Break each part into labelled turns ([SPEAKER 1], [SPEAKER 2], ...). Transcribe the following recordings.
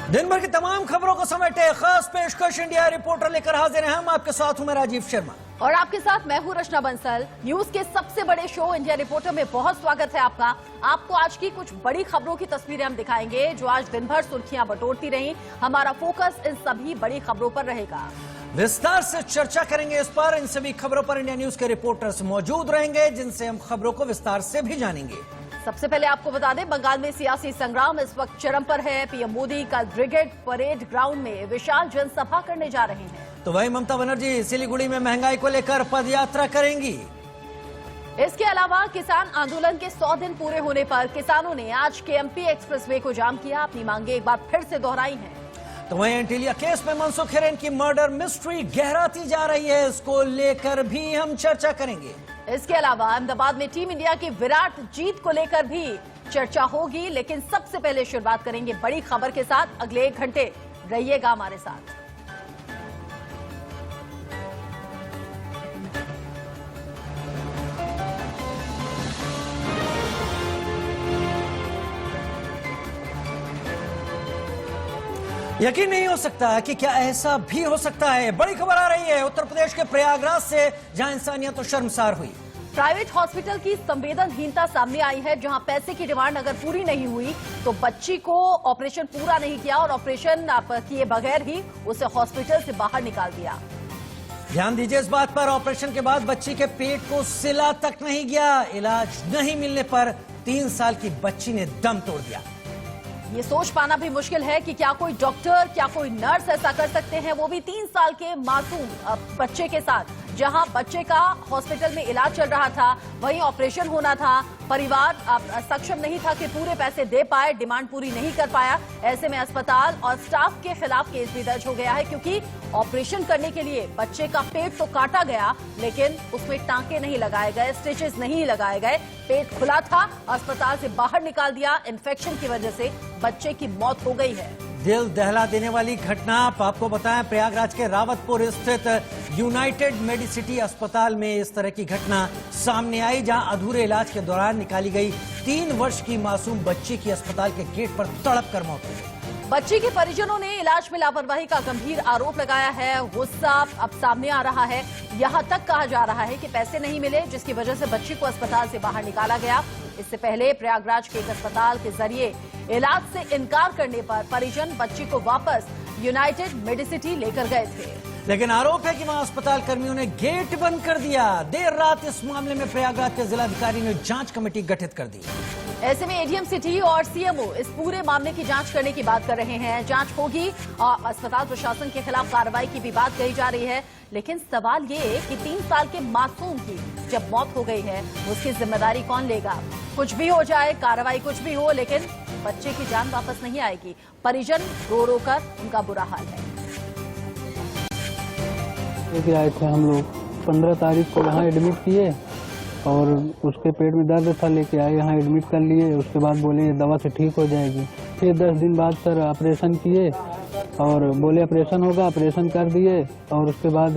[SPEAKER 1] दिन भर की तमाम खबरों को समेटे खास पेशकश इंडिया रिपोर्टर लेकर हाजिर हैं हम। आपके साथ हूं मैं राजीव शर्मा
[SPEAKER 2] और आपके साथ मैं हूं रचना बंसल। न्यूज के सबसे बड़े शो इंडिया रिपोर्टर में बहुत स्वागत है आपका। आपको आज की कुछ बड़ी खबरों की तस्वीरें हम दिखाएंगे जो आज दिन भर सुर्खियां बटोरती रही। हमारा फोकस इन सभी बड़ी खबरों पर रहेगा।
[SPEAKER 1] विस्तार से चर्चा करेंगे इस पर। इन सभी खबरों पर इंडिया न्यूज के रिपोर्टर्स मौजूद रहेंगे जिनसे हम खबरों को विस्तार से भी जानेंगे।
[SPEAKER 2] सबसे पहले आपको बता दें, बंगाल में सियासी संग्राम इस वक्त चरम पर है। पीएम मोदी कल ब्रिगेड परेड ग्राउंड में विशाल जनसभा करने जा रहे हैं।
[SPEAKER 1] तो वहीं ममता बनर्जी सिलीगुड़ी में महंगाई को लेकर पदयात्रा करेंगी।
[SPEAKER 2] इसके अलावा किसान आंदोलन के 100 दिन पूरे होने पर किसानों ने आज केएमपी एक्सप्रेसवे को जाम किया। अपनी मांगे एक बार फिर से दोहराई हैं।
[SPEAKER 1] तो वहीं एंटीलिया केस में मनसुख हिरेन की मर्डर मिस्ट्री गहराती जा रही है। इसको लेकर भी हम चर्चा करेंगे। इसके
[SPEAKER 2] अलावा अहमदाबाद में टीम इंडिया की विराट जीत को लेकर भी चर्चा होगी। लेकिन सबसे पहले शुरुआत करेंगे बड़ी खबर के साथ। अगले 1 घंटे रहिएगा हमारे साथ।
[SPEAKER 1] यकीन नहीं हो सकता कि क्या ऐसा भी हो सकता है। बड़ी खबर आ रही है उत्तर प्रदेश के प्रयागराज से, जहां इंसानियत तो शर्मसार हुई।
[SPEAKER 2] प्राइवेट हॉस्पिटल की संवेदनहीनता सामने आई है, जहां पैसे की डिमांड अगर पूरी नहीं हुई तो बच्ची को ऑपरेशन पूरा नहीं किया और ऑपरेशन किए बगैर ही उसे हॉस्पिटल से बाहर निकाल दिया।
[SPEAKER 1] ध्यान दीजिए इस बात पर, ऑपरेशन के बाद बच्ची के पेट को सिला तक नहीं गया। इलाज नहीं मिलने पर 3 साल की बच्ची ने दम तोड़ दिया।
[SPEAKER 2] ये सोच पाना भी मुश्किल है कि क्या कोई डॉक्टर, क्या कोई नर्स ऐसा कर सकते हैं, वो भी 3 साल के मासूम बच्चे के साथ। जहां बच्चे का हॉस्पिटल में इलाज चल रहा था, वहीं ऑपरेशन होना था। परिवार सक्षम नहीं था कि पूरे पैसे दे पाए, डिमांड पूरी नहीं कर पाया। ऐसे में अस्पताल और स्टाफ के खिलाफ केस भी दर्ज हो गया है, क्योंकि ऑपरेशन करने के लिए बच्चे का पेट तो काटा गया लेकिन उसमें टांके नहीं लगाए गए, स्टिचेस नहीं लगाए गए। पेट खुला था, अस्पताल से बाहर निकाल दिया। इन्फेक्शन की वजह से बच्चे की मौत हो गई है।
[SPEAKER 1] दिल दहला देने वाली घटना। आपको बताएं, प्रयागराज के रावतपुर स्थित यूनाइटेड मेडिसिटी अस्पताल में इस तरह की घटना सामने आई, जहां अधूरे इलाज के दौरान निकाली गई 3 वर्ष की मासूम बच्ची की अस्पताल के गेट पर तड़प कर मौत हो गई।
[SPEAKER 2] बच्ची के परिजनों ने इलाज में लापरवाही का गंभीर आरोप लगाया है। गुस्सा अब सामने आ रहा है। यहां तक कहा जा रहा है कि पैसे नहीं मिले, जिसकी वजह से बच्ची को अस्पताल से बाहर निकाला गया। इससे पहले प्रयागराज के एक अस्पताल के जरिए इलाज से इनकार करने पर परिजन बच्ची को वापस यूनाइटेड मेडिसिटी लेकर गए थे।
[SPEAKER 1] लेकिन आरोप है कि वहां अस्पताल कर्मियों ने गेट बंद कर दिया। देर रात इस मामले में प्रयागराज के जिलाधिकारी ने जांच कमेटी गठित कर दी।
[SPEAKER 2] ऐसे में एडीएम सिटी और सीएमओ इस पूरे मामले की जांच करने की बात कर रहे हैं। जांच होगी और अस्पताल प्रशासन के खिलाफ कार्रवाई की भी बात कही जा रही है। लेकिन सवाल ये कि 3 साल के मासूम की जब मौत हो गई है, उसकी जिम्मेदारी कौन लेगा? कुछ भी हो जाए, कार्रवाई कुछ भी हो, लेकिन बच्चे की जान वापस नहीं आएगी। परिजन रो रो कर उनका बुरा हाल है।
[SPEAKER 3] लेके आए थे हम लोग, 15 तारीख को यहाँ एडमिट किए और उसके पेट में दर्द था, लेके आए यहाँ एडमिट कर लिए। उसके बाद बोले ये दवा से ठीक हो जाएगी। फिर 10 दिन बाद सर ऑपरेशन किए और बोले ऑपरेशन होगा, ऑपरेशन कर दिए। और उसके बाद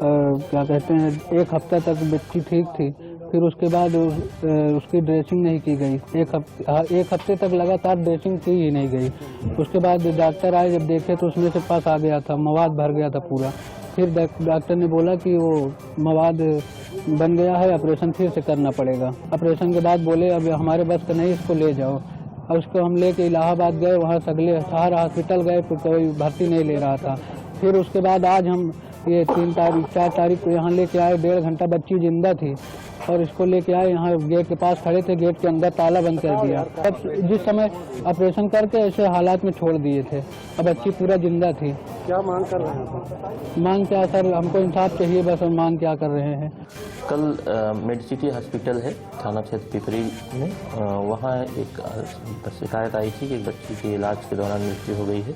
[SPEAKER 3] क्या कहते हैं, 1 हफ्ता तक बच्ची ठीक थी। फिर उसके बाद उसकी ड्रेसिंग नहीं की गई। 1 हफ्ते तक लगातार ड्रेसिंग की ही नहीं गई। उसके बाद डॉक्टर आए, जब देखे तो उसमें से पस आ गया था, मवाद भर गया था पूरा। फिर डॉक्टर ने बोला कि वो मवाद बन गया है, ऑपरेशन फिर से करना पड़ेगा। ऑपरेशन के बाद बोले अब हमारे बस का नहीं, इसको ले जाओ। और उसको हम लेके इलाहाबाद गए, वहाँ अगले सहारा हॉस्पिटल गए, तो कोई भर्ती नहीं ले रहा था। फिर उसके बाद आज हम ये 4 तारीख को यहाँ लेके आए। 1.5 घंटा बच्ची जिंदा थी और इसको लेके आए, यहाँ गेट के पास खड़े थे, गेट के अंदर ताला बंद कर दिया। अब जिस समय ऑपरेशन करके ऐसे हालात में छोड़ दिए थे। अब बच्ची पूरा जिंदा थी।
[SPEAKER 4] क्या मांग कर रहे हैं?
[SPEAKER 3] मांग क्या सर, हमको इंसाफ चाहिए बस। हम मांग क्या कर रहे हैं?
[SPEAKER 5] कल मेडिसिटी हॉस्पिटल है थाना क्षेत्र पिपरी में, वहाँ एक शिकायत आई थी कि एक बच्ची के इलाज के दौरान मृत्यु हो गई है,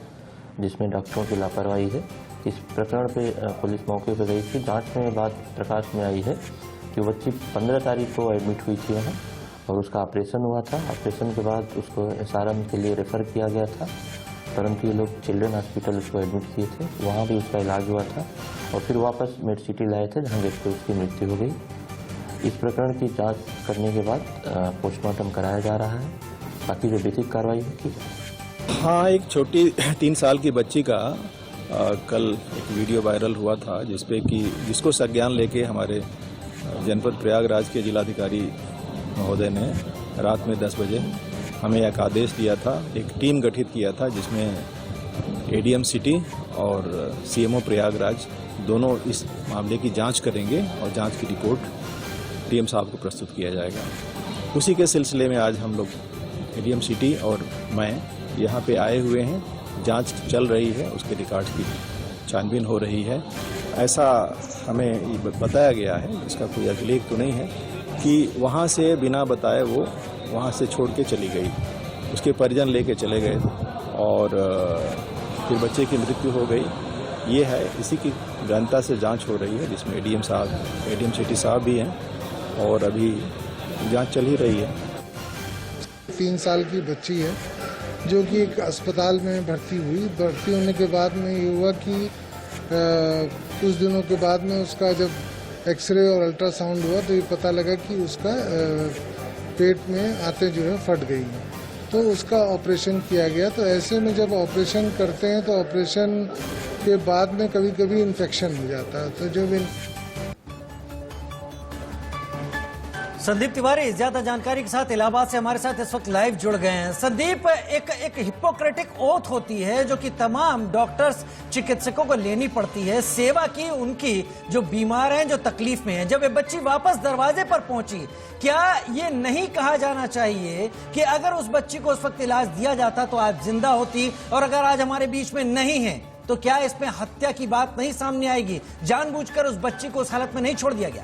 [SPEAKER 5] जिसमें डॉक्टरों की लापरवाही है। इस प्रकरण पे पुलिस मौके पर गई थी। जांच में बात प्रकाश में आई है कि बच्ची 15 तारीख को एडमिट हुई थी यहाँ और उसका ऑपरेशन हुआ था। ऑपरेशन के बाद उसको एसआरएम के लिए रेफ़र किया गया था, परंतु ये लोग चिल्ड्रन हॉस्पिटल उसको एडमिट किए थे, वहाँ भी उसका इलाज हुआ था और फिर वापस मेडिसिटी लाए थे, जहाँ गेट पर उसकी मृत्यु हो गई। इस प्रकरण की जांच करने के बाद पोस्टमार्टम कराया जा रहा है, बाकी जो विधिक कार्रवाई है की जाए।
[SPEAKER 6] हाँ, एक छोटी 3 साल की बच्ची का कल एक वीडियो वायरल हुआ था जिसको संज्ञान लेके हमारे जनपद प्रयागराज के जिलाधिकारी महोदय ने रात में 10 बजे हमें एक आदेश दिया था। एक टीम गठित किया था जिसमें एडीएम सिटी और सीएमओ प्रयागराज दोनों इस मामले की जांच करेंगे और जांच की रिपोर्ट डीएम साहब को प्रस्तुत किया जाएगा। उसी के सिलसिले में आज हम लोग एडीएम सिटी और मैं यहाँ पे आए हुए हैं। जांच चल रही है, उसके रिकॉर्ड की छानबीन हो रही है। ऐसा हमें बताया गया है, इसका कोई अभिलेख तो नहीं है, कि वहाँ से बिना बताए वो वहाँ से छोड़ के चली गई। उसके परिजन लेके चले गए और फिर बच्चे की मृत्यु हो गई। ये है, इसी की गहनता से जांच हो रही है, जिसमें एडीएम सिटी साहब भी हैं और अभी जांच चल ही रही है।
[SPEAKER 7] 3 साल की बच्ची है जो कि एक अस्पताल में भर्ती हुई। भर्ती होने के बाद में ये हुआ कि कुछ दिनों के बाद में उसका जब एक्सरे और अल्ट्रासाउंड हुआ तो ये पता लगा कि उसका पेट में आंतें जो है फट गई हैं। तो उसका ऑपरेशन किया गया। तो ऐसे में जब ऑपरेशन करते हैं तो ऑपरेशन के बाद में कभी कभी इन्फेक्शन हो जाता है। तो जब
[SPEAKER 1] संदीप तिवारी ज्यादा जानकारी के साथ इलाहाबाद से हमारे साथ इस वक्त लाइव जुड़ गए हैं। संदीप, एक हिपोक्रेटिक ओथ होती है जो कि तमाम डॉक्टर्स चिकित्सकों को लेनी पड़ती है, सेवा की उनकी जो बीमार हैं, जो तकलीफ में हैं। जब ये बच्ची वापस दरवाजे पर पहुंची, क्या ये नहीं कहा जाना चाहिए कि अगर उस बच्ची को उस वक्त इलाज दिया जाता तो आज जिंदा होती, और अगर आज हमारे बीच में नहीं है तो क्या इसमें हत्या की बात नहीं सामने आएगी? जानबूझकर उस बच्ची को उस हालत में नहीं छोड़ दिया गया।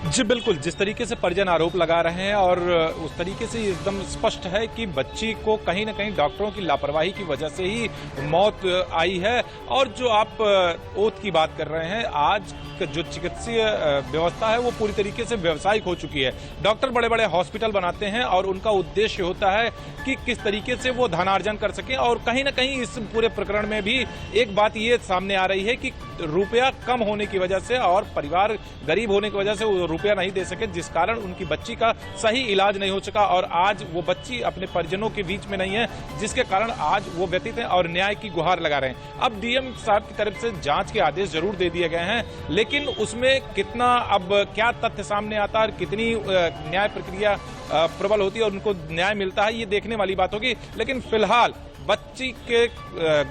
[SPEAKER 8] जी बिल्कुल, जिस तरीके से परिजन आरोप लगा रहे हैं और उस तरीके से एकदम स्पष्ट है कि बच्ची को कहीं न कहीं डॉक्टरों की लापरवाही की वजह से ही मौत आई है। और जो आप ओथ की बात कर रहे हैं, आज जो चिकित्सीय व्यवस्था है वो पूरी तरीके से व्यावसायिक हो चुकी है। डॉक्टर बड़े बड़े हॉस्पिटल बनाते हैं और उनका उद्देश्य होता है कि किस तरीके से वो धनार्जन कर सकें। और कहीं ना कहीं इस पूरे प्रकरण में भी एक बात ये सामने आ रही है कि रुपया कम होने की वजह से और परिवार गरीब होने की वजह से वो रुपया नहीं दे सके, जिस कारण उनकी बच्ची का सही इलाज नहीं हो सका। और आज वो बच्ची अपने परिजनों के बीच में नहीं है, जिसके कारण आज वो व्यतीत हैं और न्याय की गुहार लगा रहे हैं। अब डीएम साहब की तरफ से जांच के आदेश जरूर दे दिए गए हैं, लेकिन उसमें कितना अब क्या तथ्य सामने आता है और कितनी न्याय प्रक्रिया प्रबल होती है और उनको न्याय मिलता है, ये देखने वाली बात होगी। लेकिन फिलहाल बच्ची के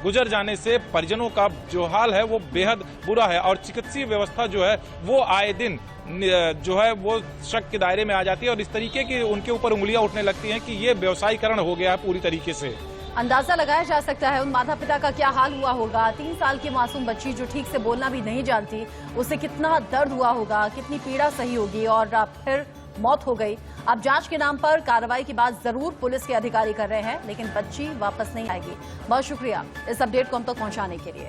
[SPEAKER 8] गुजर जाने से परिजनों का जो हाल है वो बेहद बुरा है और चिकित्सीय व्यवस्था जो है वो आए दिन जो है वो शक के दायरे में आ जाती है और इस तरीके की उनके ऊपर उंगलियां उठने लगती हैं कि ये व्यवसायीकरण हो गया है पूरी तरीके से।
[SPEAKER 2] अंदाजा लगाया जा सकता है उन माता पिता का क्या हाल हुआ होगा। 3 साल की मासूम बच्ची जो ठीक से बोलना भी नहीं जानती, उसे कितना दर्द हुआ होगा, कितनी पीड़ा सही होगी और फिर मौत हो गई। अब जांच के नाम पर कार्रवाई की बात जरूर पुलिस के अधिकारी कर रहे हैं, लेकिन बच्ची वापस नहीं आएगी। बहुत शुक्रिया इस अपडेट को हम तक पहुंचाने के लिए।